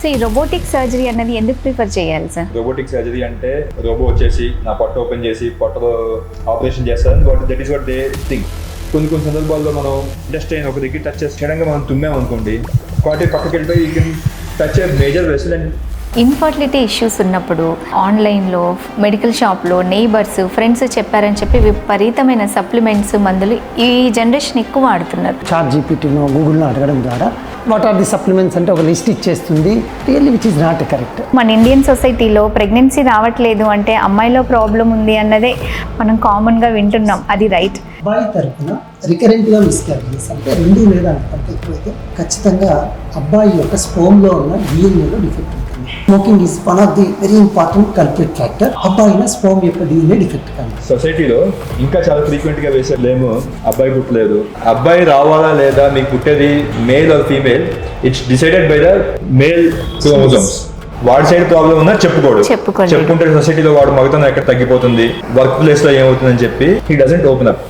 So ఈ robotic surgery అనేది ఎందుకు ప్రిఫర్ చేయాలి సార్? రోబోటిక్ సర్జరీ అంటే రోబో వచ్చేసి నా పొట్ట ఓపెన్ చేసి పొట్టలో ఆపరేషన్ చేస్తారని that is what they think. కొన్ని సందర్భాల్లో మనం ఇండస్ట్రీ ఒక దగ్గర టచ్ చేయడంగా మనం తుమ్మామనుకోండి, క్వాలిటీ పక్కకి వెళ్ళిపోయి you can touch a major vessel and infertility issues ఉన్నప్పుడు ఆన్లైన్లో, మెడికల్ షాప్లో, నైబర్స్, ఫ్రెండ్స్ చెప్పారని చెప్పి విపరీతమైన సప్లిమెంట్స్, మందులు ఈ జనరేషన్ ఎక్కువ వాడుతున్నారు. చాట్ జీపీటీనో గూగుల్నో అడగడం ద్వారా వాట్ ఆర్ ది సప్లిమెంట్స్ అంటే ఒక లిస్ట్ ఇచ్చేస్తుంది, really which is not correct. మన ఇండియన్ సొసైటీలో ప్రెగ్నెన్సీ రావట్లేదు అంటే అమ్మాయిలో ప్రాబ్లం ఉంది అన్నదే మనం కామన్గా వింటున్నాం. అది రైట్? అబ్బాయి తరఫున రికరెంట్గా మిస్క్యారేజెస్ అంటే 2 లేదా అంతకంటే ఎక్కువైతే ఖచ్చితంగా అబ్బాయి యొక్క స్పోమ్లో ఉన్న డిఎన్ఏలో డిఫెక్ట్ ఉంటుంది. Smoking is one of the very important culprit factor. అబ్బాయిన స్పోమ్ యొక్క డిఎన్ఏ డిఫెక్ట్ కానీ సొసైటీలో ఇంకా చాలా ఫ్రీక్వెంట్ గా వేసే లేము అబ్బాయి పుట్టలేదు. అబ్బాయి రావాలా లేదా, మీకు పుట్టేది male or female, it's decided by the male chromosomes. వాడి సైడ్ ప్రాబ్లం ఉన్నా చెప్పుకుంటే సొసైటీలో వాడు మగతనం ఎక్కడ తగ్గిపోతుంది, వర్క్ ప్లేస్ లో ఏమవుతుందని చెప్పి హీ డజంట్ ఓపెన్ అప్.